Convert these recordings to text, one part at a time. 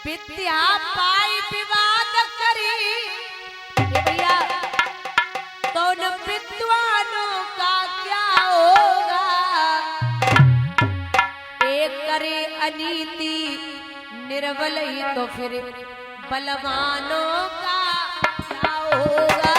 विद्या पाई विवाद करी भैया तो न विद्वानों का क्या होगा। एक करे अनीति निर्बल ही तो फिर बलवानों का क्या होगा।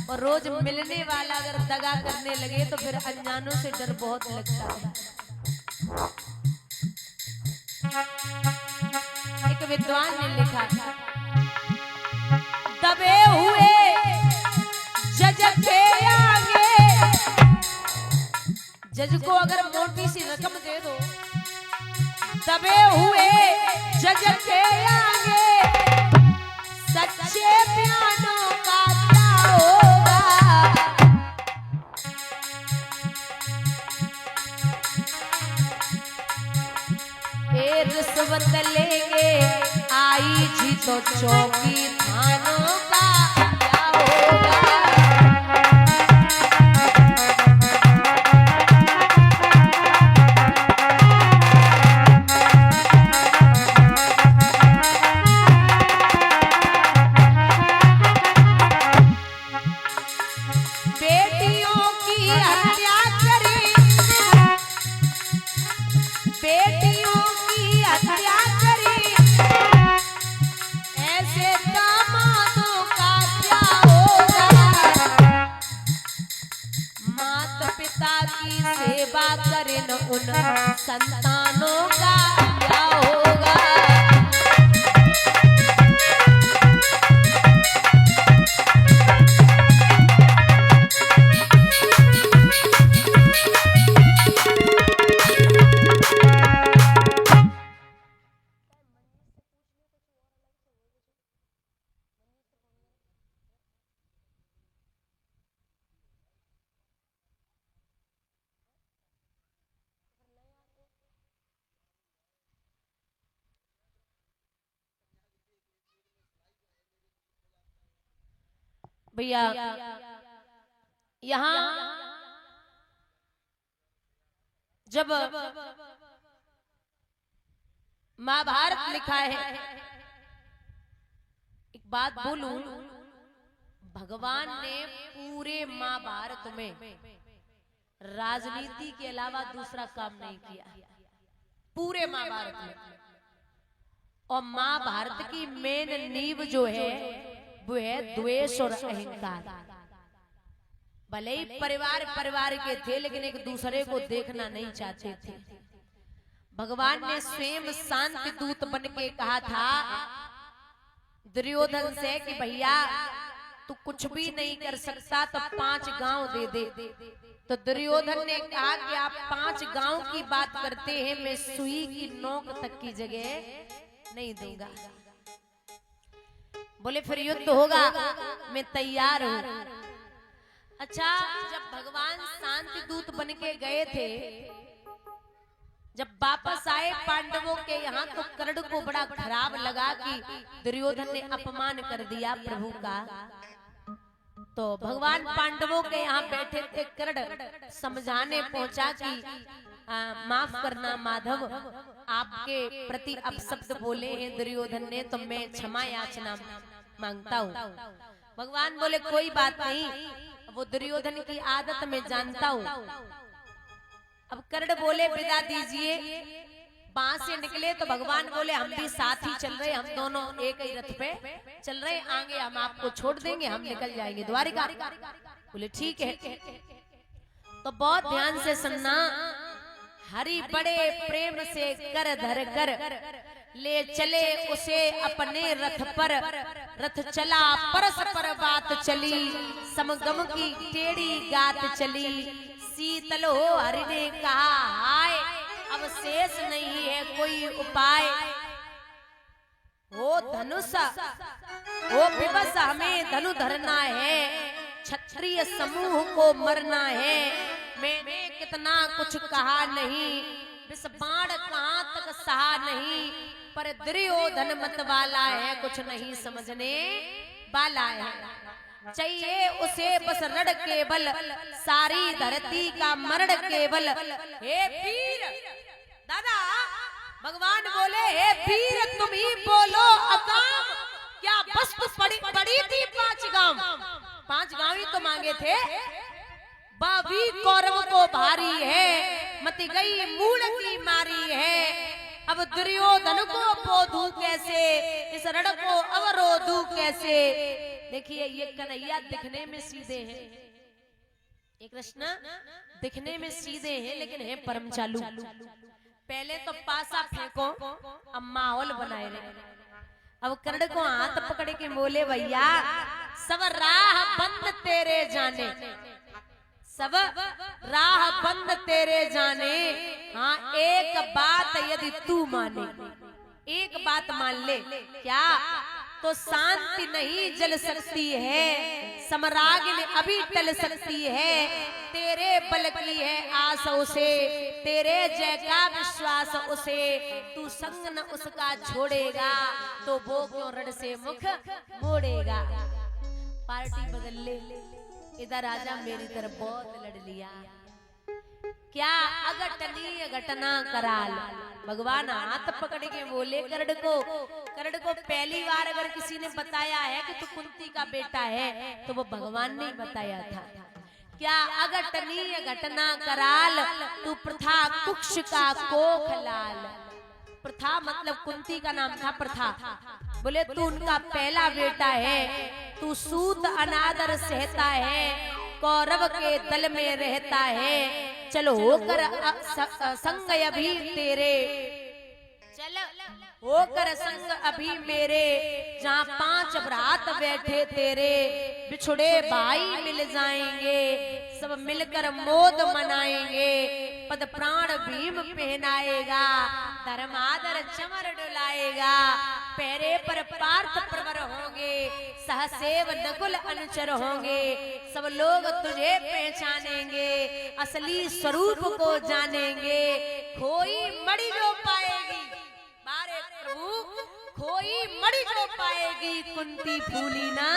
और रोज मिलने वाला अगर दगा करने लगे तो फिर अनजानों से डर बहुत लगता है। एक विद्वान ने लिखा था, दबे हुए जज के आगे, जज को अगर मोटी सी रकम दे दो, दबे हुए जज के आगे सच्चे बयानों का क्या होगा। ए रिश्वत लेंगे आई जी तो चौकी थानों का क्या होगा। सेवा करें उन संतानों का क्या होगा। भैया यहाँ जब महाभारत लिखा है, एक बात बोलूं, भगवान ने पूरे महाभारत में राजनीति के अलावा दूसरा काम नहीं किया पूरे महाभारत में। और महाभारत की मेन नींव जो है वो है द्वेष और अहंकार। भले ही परिवार परिवार के थे लेकिन एक दूसरे को देखना नहीं चाहते थे। भगवान ने स्वयं शांति दूत बन के कहा था दुर्योधन से कि भैया तू कुछ भी नहीं कर सकता तो 5 गांव दे दे। तो दुर्योधन ने कहा कि आप 5 गांव की बात करते हैं, मैं सुई की नोक तक की जगह नहीं दूंगा। बोले फिर युद्ध होगा, मैं तैयार हूं। अच्छा, जब भगवान शांति दूत बन के गए थे, जब वापस आए पांडवों के यहाँ, तो कर्ण को बड़ा खराब लगा कि दुर्योधन ने अपमान कर दिया प्रभु का। तो भगवान पांडवों के यहाँ बैठे थे, कर्ण समझाने पहुंचा कि माफ करना माधव, आपके प्रति अपशब्द बोले हैं दुर्योधन ने, तो मैं क्षमा याचना मांगता हूँ। भगवान बोले कोई बात नहीं, वो दुर्योधन की आदत मैं जानता हूँ। अब कर्ण बोले विदा दीजिए। वहां से निकले तो भगवान बोले हम भी साथ ही चल रहे, हम दोनों एक ही रथ पे चल रहे, आगे हम आपको छोड़ देंगे, हम निकल जाएंगे द्वारिका। बोले ठीक है। तो बहुत ध्यान से सुनना, हरि बड़े प्रेम से कर धर कर ले चले उसे अपने रथ पर, रथ चला परस्पर बात चली, समगम की टेढ़ी गात चली। शीतल हो हरि ने कहा हाय, अब शेष नहीं है कोई उपाय। वो धनुष वो विवश हमें धनु धरना है, क्षत्रिय समूह को मरना है। मैंने कितना कुछ कहा नहीं, विष बाण कहां तक सहा नहीं, पर दुर्योधन मत वाला है, कुछ नहीं समझने वाला है। चाहिए उसे बस रण केवल, सारी धरती का मरण केवल। हे वीर दादा, भगवान बोले हे वीर तुम ही बोलो अकाम, क्या वस्तु पड़ी थी 5 गांव, 5 गांव ही तो मांगे थे। बावी कौरव को भारी है, मत गई मूल की मारी है। अब दुर्योधन को बोधू कैसे, इस रण को अवरोधू कैसे। देखिए ये कन्हैया दिखने में सीधे हैं, ये कृष्ण दिखने में सीधे हैं, लेकिन है परम चालू। पहले तो पासा फेंको, अब माहौल बनाए रहे। अब कर्ण को हाथ पकड़ के बोले भैया सब राह बंद तेरे जाने, सब राह बंद तेरे जाने। हाँ एक बात यदि तू माने, एक बात मान ले, क्या तो शांति नहीं जल सकती है, समरागिन अभी टल सकती है। तेरे बल की है आस उसे, तेरे जय का विश्वास उसे। तू संग न उसका छोड़ेगा, तो वो क्यों रण से मुख मोड़ेगा। पार्टी बदल ले, इधर आजा मेरी तरफ बहुत लड़ लिया, क्या अघटनीय घटना कराल। भगवान हाथ पकड़ के बोले कर्ण को पहली बार अगर किसी ने बताया है कि तू कुंती का बेटा है, तो वो भगवान ने बताया था। क्या अघटनीय घटना कराल, तू प्रथा कुक्ष का कोख लाल। प्रथा मतलब कुंती का नाम था प्रथा। बोले तू उनका पहला बेटा है, तू सूत अनादर सहता है, कौरव के दल में रहता है। चलो होकर संग अभी तेरे, चल होकर संग अभी मेरे। जहाँ 5 भ्रात बैठे तेरे, बिछुड़े भाई मिल जाएंगे, सब मिलकर मोद मनाएंगे। पद प्राण भीम पहनाएगा, धर्मादर चमर डुलाएगा। पैरे पर पार्थ प्रवर होंगे, सहसेव नकुल अनुचर होंगे। सब लोग तुझे पहचानेंगे, असली स्वरूप को जानेंगे। खोई मणि जो पाएगी, बारे प्रभु खोई मणि जो पाएगी, कुंती फूली ना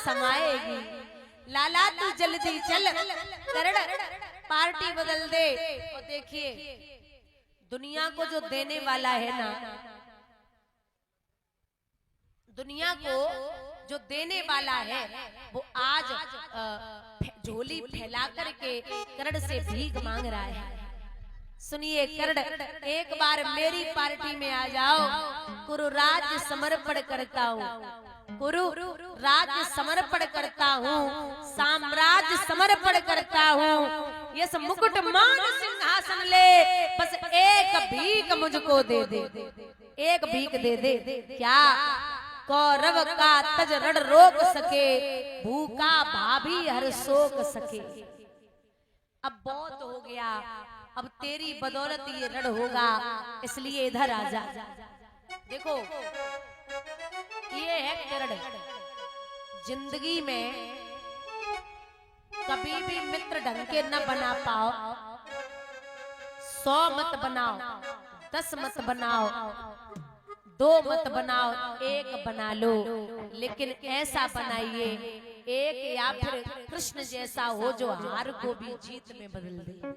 समाएगी। लाला तू जल्दी चल, कर्ण पार्टी बदल दे। और देखिए दुनिया को जो देने वाला है ना, दुनिया को जो देने वाला है, वो आज झोली फैला करके कर्ण से भीख मांग रहा है। सुनिए कर्ण, एक बार मेरी पार्टी में आ जाओ, कुरु राज्य समर्पण करता हूँ, कुरु राज्य समर्पण करता हूँ, साम्राज्य समर्पण करता हूँ। यस मुकुट मान सिंहासन ले, बस एक भीख मुझको दे दे, एक भीख दे दे। क्या कौरव का तज रण रोक सके, भूखा भाभी हर सोक सके। अब बहुत हो गया, अब तेरी बदौलत ये रण होगा, इसलिए इधर आजा। देखो ये है कर्ण। जिंदगी में कभी भी मित्र ढंग के न बना पाओ, 100 मत बनाओ, 10 मत बनाओ, 2 मत बनाओ, 1 बना लो, लेकिन ऐसा बनाइए एक या फिर कृष्ण जैसा हो जो हार को भी जीत में बदल दे।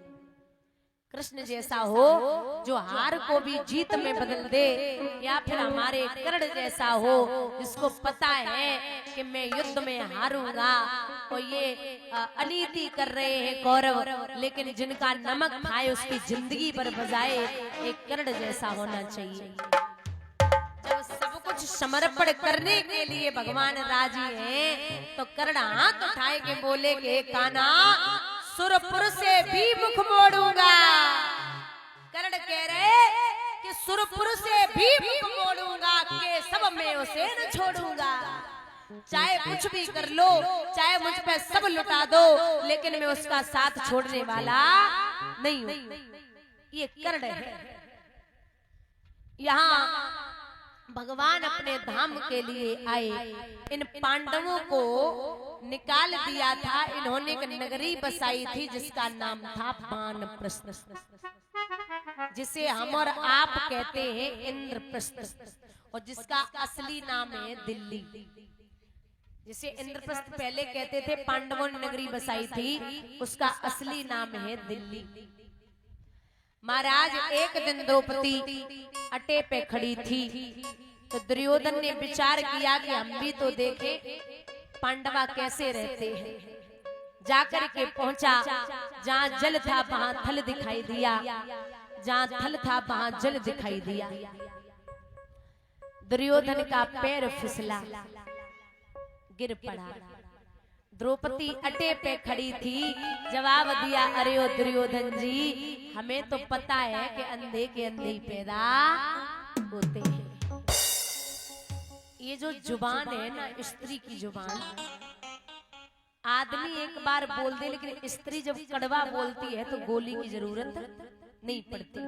कृष्ण जैसा हो जो हार को भी जीत में बदल दे, या फिर हमारे कर्ण जैसा हो जिसको पता है कि मैं युद्ध में हारूंगा। और ये अनीति कर रहे हैं कौरव, लेकिन जिनका नमक खाए उसकी जिंदगी पर बजाए, एक कर्ण जैसा होना चाहिए। जब सब कुछ समर्पण करने के लिए भगवान राजी हैं, तो कर्ण हाथ उठाए के बोले के कान्हा सुरपुर से भी मुख मोड़ूंगा। कर्ण कह रहे कि सुरपुर से भी मुख मोड़ूंगा, के सब में उसे न छोड़ूंगा। चाहे कुछ भी कर लो, चाहे मुझ पे सब लुटा दो, लेकिन मैं उसका साथ छोड़ने वाला नहीं हूं। ये कर्ण है। यहाँ भगवान अपने धाम के लिए आए, इन पांडवों को निकाल दिया था। इन्होंने एक नगरी बसाई थी जिसका नाम था वानप्रस्थ, जिसे हम और आप कहते हैं इंद्रप्रस्थ, और जिसका असली नाम है दिल्ली। जिसे इंद्रप्रस्थ पहले कहते थे, पांडवों ने नगरी बसाई थी, उसका असली नाम है दिल्ली। महाराज एक दिन द्रौपदी अटे पे खड़ी थी, तो दुर्योधन ने विचार किया कि हम भी तो देखें पांडवा कैसे रहते हैं। जाकर के पहुंचा, जहां जल था वहां थल दिखाई दिया, जहां थल था वहां जल दिखाई दिया। दुर्योधन का पैर फिसला, गिर पड़ा। द्रौपदी अटे पे खड़ी थी, जवाब दिया, अरे ओ दुर्योधन जी, हमें तो पता है कि अंधे के अंधे ही पैदा होते हैं। ये जो जुबान है ना, स्त्री की जुबान, आदमी एक बार बोल दे, लेकिन स्त्री जब कड़वा बोलती है तो गोली की जरूरत नहीं पड़ती।